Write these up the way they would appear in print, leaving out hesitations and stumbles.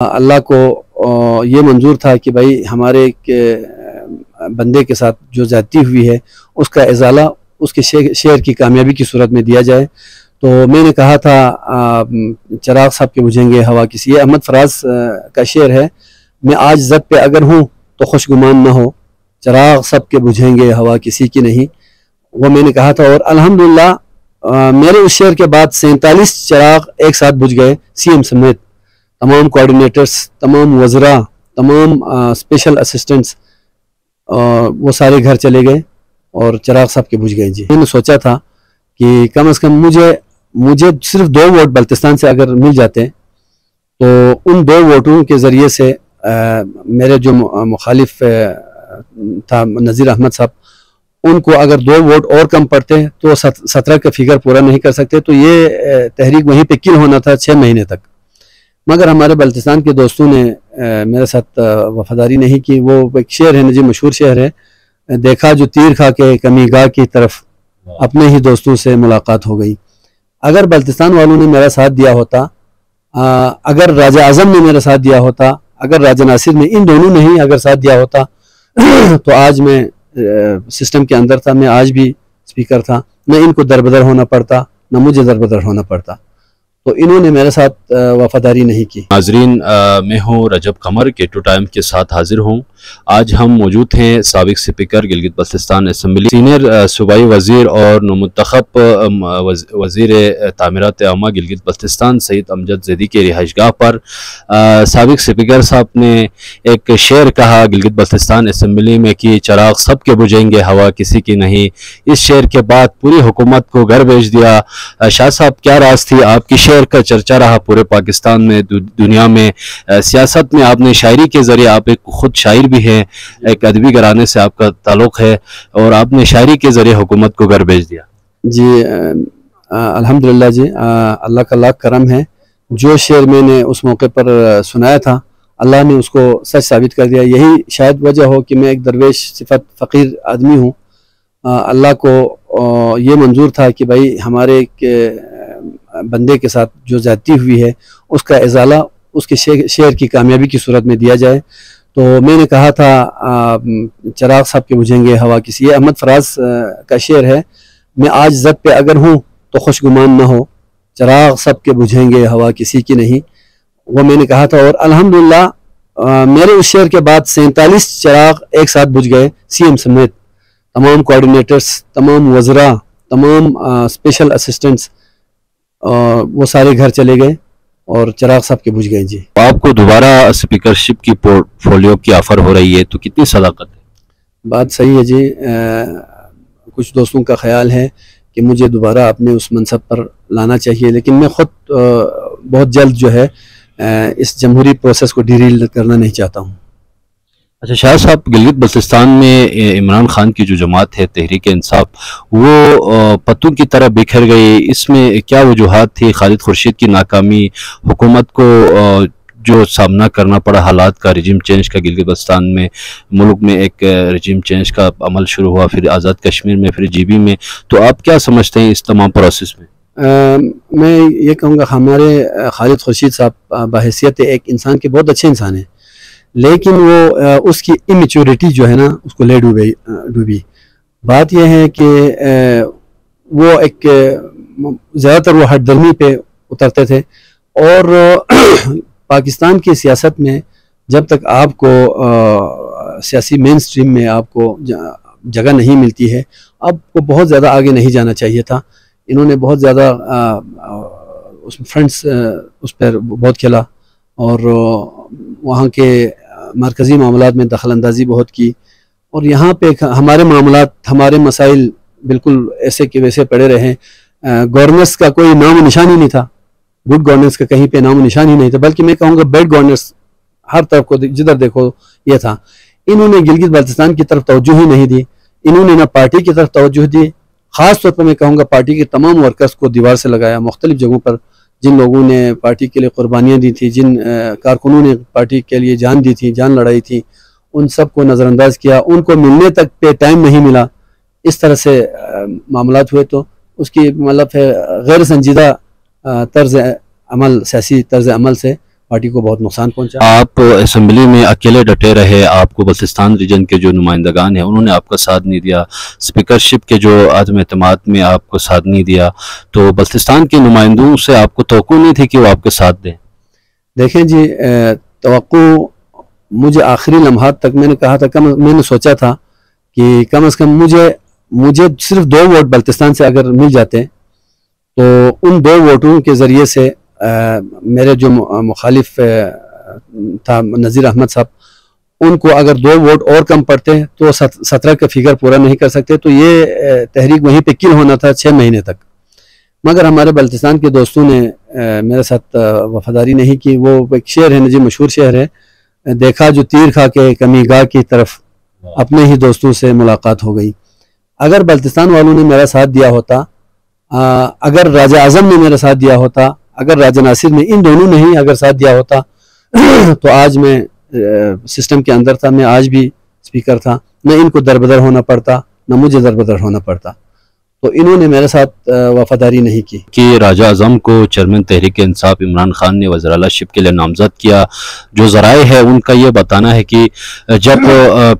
अल्लाह को ये मंजूर था कि भाई हमारे बंदे के साथ जो ज़्यादती हुई है उसका इजाला उसके शेर की कामयाबी की सूरत में दिया जाए। तो मैंने कहा था चिराग साहब के बुझेंगे हवा किसी, ये अहमद फराज का शेर है। मैं आज ज़द पे अगर हूँ तो खुशगुमान न हो, चिराग सब के बुझेंगे हवा किसी की नहीं, वो मैंने कहा था। और अल्हम्दुलिल्लाह मेरे उस शेर के बाद 47 चिराग एक साथ बुझ गए। सीएम समेत तमाम कोऑर्डिनेटर्स, तमाम वज़रा, तमाम स्पेशल असिस्टेंट्स वो सारे घर चले गए और चिराग साहब के बुझ गए जी। मैंने सोचा था कि कम से कम मुझे सिर्फ 2 वोट बल्तिस्तान से अगर मिल जाते तो उन 2 वोटों के ज़रिए से मेरे जो मुखालिफ था नज़ीर अहमद साहब, उनको अगर 2 वोट और कम पड़ते तो 17 का फिगर पूरा नहीं कर सकते। तो ये तहरीक वहीं पे किल होना था 6 महीने तक। मगर हमारे बल्तिस्तान के दोस्तों ने मेरे साथ वफादारी नहीं की। वो एक शेर है ना जी, मशहूर शेर है, देखा जो तीर खा के कमी गाह की तरफ अपने ही दोस्तों से मुलाकात हो गई। अगर बल्तिस्तान वालों ने मेरा साथ दिया होता, अगर राजा आजम ने मेरा साथ दिया होता, अगर राजा नासिर ने, इन दोनों ने ही अगर साथ दिया होता तो आज मैं सिस्टम के अंदर था, मैं आज भी स्पीकर था, न इनको दरबदर होना पड़ता न मुझे दरबदर होना पड़ता। तो इन्होंने मेरे साथ वफादारी नहीं की। नाजरीन, मैं हूँ रजब कमर के टू टाइम के साथ हाजिर हूँ। आज हम मौजूद हैं साबिक speaker Gilgit Baltistan assembly, senior सूबाई वज़ीर और मुंतखब वज़ीर तामीरात आमा गिलगित बल्तिस्तान सईद अमजद ज़ैदी के रिहाइशगाह पर साबिक स्पीकर साहब ने एक शेर कहा गिलगित बल्तिस्तान असम्बली में कि चिराग सब के बुझेंगे हवा किसी की नहीं। इस शेर के बाद पूरी हुकूमत को घर भेज दिया। शाह साहब, क्या राज थी? आपकी शेर का चर्चा रहा पूरे पाकिस्तान में, दुनिया में, सियासत में। आपने शायरी के जरिए, आप एक खुद शायर भी हैं, एक अदबी घराने से आपका ताल्लुक है और आपने शायरी के जरिए हुकूमत को घर भेज दिया जी। अल्हम्दुलिल्लाह जी, अल्लाह का लाख करम है। जो शेर मैंने उस मौके पर सुनाया था, अल्लाह ने उसको सच साबित कर दिया। यही शायद वजह हो कि मैं एक दरवेश सिफत फ़कीर आदमी हूँ। अल्लाह को ये मंजूर था कि भाई हमारे बंदे के साथ जो ज़्यादती हुई है उसका इजाला उसके शेर की कामयाबी की सूरत में दिया जाए। तो मैंने कहा था चिराग साहब के बुझेंगे हवा किसी, ये अहमद फराज का शेर है। मैं आज ज़द पे अगर हूँ तो खुशगुमान न हो, चिराग सब के बुझेंगे हवा किसी की नहीं, वो मैंने कहा था। और अल्हम्दुलिल्लाह मेरे उस शेर के बाद 47 चिराग एक साथ बुझ गए। सीएम समेत तमाम कोऑर्डिनेटर्स, तमाम वज़रा, तमाम स्पेशल असिस्टेंट्स वो सारे घर चले गए और चिराग साहब के बुझ गए जी। आपको दोबारा स्पीकरशिप की पोर्टफोलियो की ऑफर हो रही है, तो कितनी सदाकत है? बात सही है जी। कुछ दोस्तों का ख्याल है कि मुझे दोबारा अपने उस मनसब पर लाना चाहिए, लेकिन मैं ख़ुद बहुत जल्द जो है इस जमहूरी प्रोसेस को डिरील करना नहीं चाहता हूँ। अच्छा शाह साहब, गिलगित बल्तिस्तान में इमरान खान की जो जमात है तहरीक इंसाफ, वो पत्तों की तरह बिखर गई। इसमें क्या वजूहात थी? खालिद खुर्शीद की नाकामी, हुकूमत को जो सामना करना पड़ा हालात का, रिजीम चेंज का, गिलगित बल्तिस्तान में मुल्क में एक रिजीम चेंज का अमल शुरू हुआ, फिर आज़ाद कश्मीर में, फिर GB में। तो आप क्या समझते हैं इस तमाम प्रोसेस में? मैं ये कहूँगा, हमारे खालिद खुर्शीद साहब बहैसियत एक इंसान के बहुत अच्छे इंसान हैं, लेकिन वो उसकी इमेच्योरिटी जो है ना उसको ले डूबी। बात यह है कि वो एक ज़्यादातर वो हटदर्मी पे उतरते थे। और पाकिस्तान की सियासत में जब तक आपको सियासी मेन स्ट्रीम में आपको जगह नहीं मिलती है, आपको बहुत ज़्यादा आगे नहीं जाना चाहिए था। इन्होंने बहुत ज़्यादा उस फ्रंट्स उस पर बहुत खेला और वहाँ के मरकज़ी मामलात में दखल अंदाजी बहुत की। और यहाँ पे हमारे मामलात, हमारे मसाइल बिल्कुल ऐसे के वैसे पड़े रहे। गवर्नेंस का कोई नाम निशान ही नहीं था, गुड गवर्नेंस का कहीं पे नाम निशान ही नहीं था, बल्कि मैं कहूँगा बैड गवर्नेंस हर तरफ को जिधर देखो ये था। इन्होंने गिलगित बल्तिस्तान की तरफ तवज्जो ही नहीं दी, इन्होंने ना पार्टी की तरफ तवज्जो दी। ख़ास तौर पर मैं कहूँगा पार्टी के तमाम वर्कर्स को दीवार से लगाया। मुख्तलिफ जगहों पर जिन लोगों ने पार्टी के लिए कुर्बानियाँ दी थी, जिन कारकुनों ने पार्टी के लिए जान दी थी, जान लड़ाई थी, उन सब को नज़रअंदाज किया। उनको मिलने तक पे टाइम नहीं मिला। इस तरह से मामलात हुए। तो उसकी मतलब है गैर संजीदा तर्ज अमल, सियासी तर्ज अमल से पार्टी को बहुत नुकसान पहुंचा। आप असेंबली में अकेले डटे रहे, आपको बल्तिस्तान रीजन के जो नुमाइंदगान हैं उन्होंने आपका साथ नहीं दिया, स्पीकरशिप के जो आदम एतमाद में आपको साथ नहीं दिया, तो बल्तिस्तान के नुमाइंदों से आपको तवक्को नहीं थी कि वो आपके साथ दें? देखें जी, तवक्को मुझे आखिरी लम्हात तक मैंने कहा था, मैंने सोचा था कि कम से कम मुझे सिर्फ 2 वोट बल्तिस्तान से अगर मिल जाते तो उन 2 वोटों के ज़रिए से मेरे जो मुखालिफ था नज़ीर अहमद साहब, उनको अगर 2 वोट और कम पड़ते तो 17 का फिगर पूरा नहीं कर सकते, तो ये तहरीक वहीं पे किल होना था 6 महीने तक। मगर हमारे बल्तिस्तान के दोस्तों ने मेरे साथ वफादारी नहीं की। वो एक शेर है ना जी, मशहूर शेर है, देखा जो तीर खा के कमीगाह की तरफ, अपने ही दोस्तों से मुलाकात हो गई। अगर बल्तिस्तान वालों ने मेरा साथ दिया होता, अगर राजा आजम ने मेरा साथ दिया होता, अगर राजा नासिर ने, इन दोनों ने ही अगर साथ दिया होता तो आज मैं सिस्टम के अंदर था, मैं आज भी स्पीकर था, न इनको दरबदर होना पड़ता न मुझे दरबदर होना पड़ता। तो इन्होंने मेरे साथ वफादारी नहीं की। कि राजा आज़म को चेयरमैन तहरीक इंसाफ इमरान खान ने वज़ीर-ए-आला-शिप के लिए नामज़द किया। जो ज़राए है उनका ये बताना है कि जब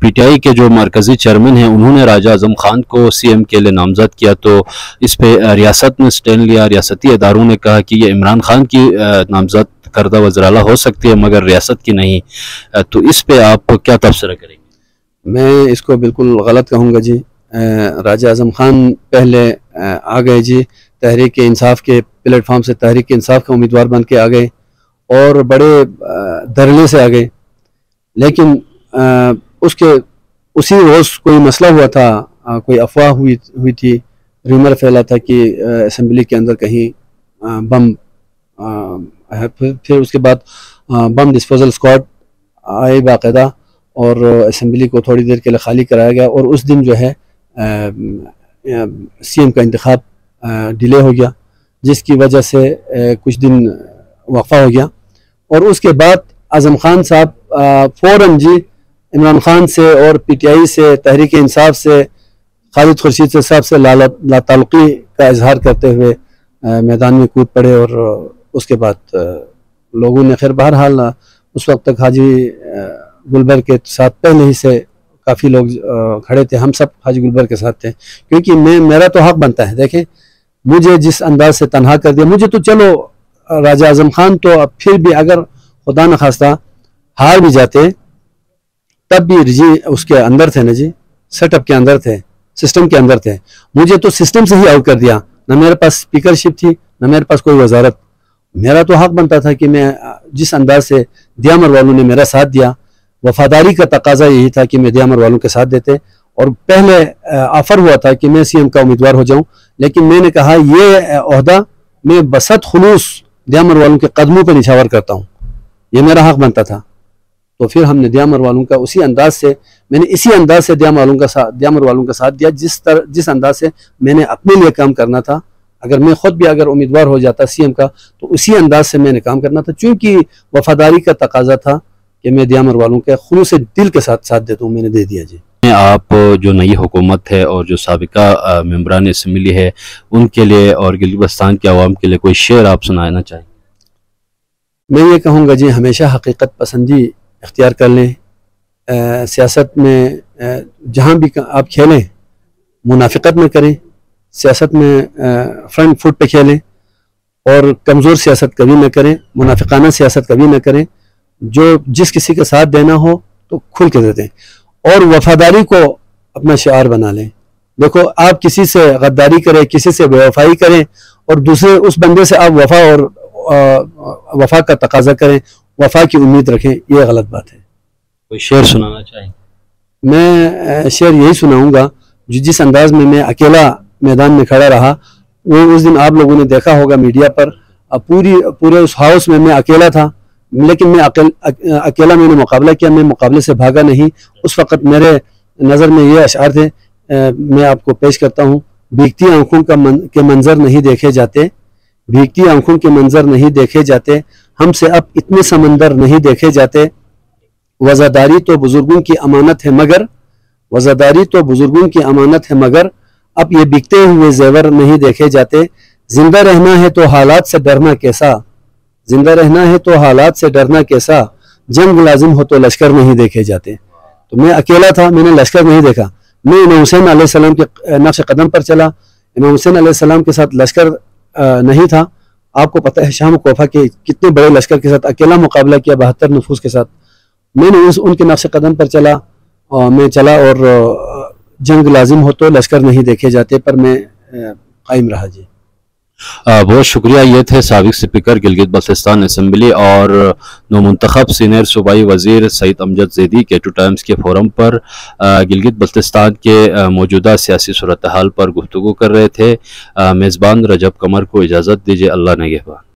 पीटीआई के जो मरकज़ी चेयरमैन हैं उन्होंने राजा आज़म खान को सीएम के लिए नामज़द किया तो इस पर रियासत ने स्टैंड लिया। रियासती इदारों ने कहा कि ये इमरान खान की नामज़द करदा वज़ीर-ए-आला हो सकती है मगर रियासत की नहीं। तो इस पर आप क्या तबसरा करेंगे? मैं इसको बिल्कुल गलत कहूँगा जी। राजा आज़म खान पहले आ गए जी, तहरीक इंसाफ के प्लेटफॉर्म से तहरीक इंसाफ का उम्मीदवार बन के आ गए और बड़े धरने से आ गए। लेकिन उसी रोज़ कोई मसला हुआ था, कोई अफवाह हुई थी, रूमर फैला था कि असेंबली के अंदर कहीं बम, फिर उसके बाद बम डिस्पोजल स्क्वाड आए बाकायदा और असेंबली को थोड़ी देर के लिए खाली कराया गया और उस दिन जो है सीएम का इंतखाब डिले हो गया, जिसकी वजह से कुछ दिन वक्फा हो गया। और उसके बाद आज़म खान साहब फ़ौरन जी इमरान खान से और पीटीआई से, तहरीक इंसाफ से, खालिद खुर्शीद से, साहब से लाताल्लुक़ी का इजहार करते हुए मैदान में कूद पड़े। और उसके बाद लोगों ने, खैर बहरहाल उस वक्त तक हाजी गुलबर के साथ पहले ही से काफ़ी लोग खड़े थे, हम सब हाजी गुलबर के साथ थे, क्योंकि मेरा तो हक बनता है। देखें, मुझे जिस अंदाज से तनहा कर दिया, मुझे तो चलो राजा आज़म खान तो अब फिर भी अगर खुदा न खास्ता हार भी जाते तब भी जी उसके अंदर थे ना जी, सेटअप के अंदर थे, सिस्टम के अंदर थे। मुझे तो सिस्टम से ही आउट कर दिया, न मेरे पास स्पीकरशिप थी न मेरे पास कोई वजारत। मेरा तो हक बनता था कि मैं जिस अंदाज से दियामर वालों ने मेरा साथ दिया, वफादारी का तकाजा यही था कि मैं दियामर वालों के साथ देते। और पहले ऑफर हुआ था कि मैं सीएम का उम्मीदवार हो जाऊं, लेकिन मैंने कहा ये ओहदा मैं बसत खुलूस दियामर वालों के कदमों पर निछावर करता हूं, ये मेरा हक बनता था। तो फिर हमने दियामर वालों का इसी अंदाज से दियामर वालों का साथ दिया, जिस अंदाज से मैंने अपने लिए काम करना था। अगर मैं खुद भी अगर उम्मीदवार हो जाता सीएम का तो उसी अंदाज से मैंने काम करना था, चूंकि वफादारी का तकाजा था कि मैं दियामर वालों के खुलूस दिल के साथ देता हूँ, मैंने दे दिया जी। आप जो नई हुकूमत है और जो साबिका मेंबरान असम्बली है उनके लिए और गिलगित-बल्तिस्तान के अवाम के लिए कोई शेर आप सुनाना चाहें? मैं ये कहूँगा जी, हमेशा हकीकत पसंदी इख्तियार कर लें। सियासत में जहाँ भी आप खेलें मुनाफिकत में करें, सियासत में फ्रंट फुट पे खेलें और कमज़ोर सियासत कभी न करें, मुनाफिकाना सियासत कभी न करें। जिस किसी के साथ देना हो तो खुल के दे दें और वफादारी को अपना शिआर बना लें। देखो, आप किसी से गद्दारी करें, किसी से बेवफाई करें और दूसरे उस बंदे से आप वफा का तकाजा करें, वफा की उम्मीद रखें, ये गलत बात है। कोई शेर सुनाना चाहें? मैं शेर यही सुनाऊंगा, जिस अंदाज में मैं अकेला मैदान में खड़ा रहा, वो उस दिन आप लोगों ने देखा होगा मीडिया पर, पूरे उस हाउस में मैं अकेला था, लेकिन मैं अकेला मैंने मुकाबला किया, मैं मुकाबले से भागा नहीं। उस वक़्त मेरे नज़र में ये अशआर थे, मैं आपको पेश करता हूँ। भीगती आंखों के मंजर नहीं देखे जाते, भीगती आंखों के मंजर नहीं देखे जाते, हमसे अब इतने समंदर नहीं देखे जाते। वज़ादारी तो बुजुर्गों की अमानत है मगर, वज़ादारी तो बुजुर्गों की अमानत है मगर, अब ये बिकते हुए जेवर नहीं देखे जाते। जिंदा रहना है तो हालात से डरना कैसा, जिंदा रहना है तो हालात से डरना कैसा, जंग लाजिम हो तो लश्कर नहीं देखे जाते। तो मैं अकेला था, मैंने लश्कर नहीं देखा, मैं इमाम हुसैन अलैहिस्सलाम के नक्श कदम पर चला। इमाम हुसैन अलैहिस्सलाम के साथ लश्कर नहीं था। आपको पता है शाम कोफा के कितने बड़े लश्कर के साथ अकेला मुकाबला किया 72 नफूस के साथ। मैंने उनके नक्श कदम पर चला और मैं चला, और जंग लाजिम हो तो लश्कर नहीं देखे जाते पर मैं कायम रहा जी। बहुत शुक्रिया। ये थे साबिक स्पीकर गिलगित बल्तिस्तान असम्बली और नौमुंतखब सीनियर सूबाई वज़ीर सईद अमजद ज़ैदी K2 टाइम्स के फोरम पर गिलगित बल्तिस्तान के मौजूदा सियासी सूरत हाल पर गुफ्तगू कर रहे थे। मेज़बान रजब कमर को इजाज़त दीजिए। अल्लाह निगहबान।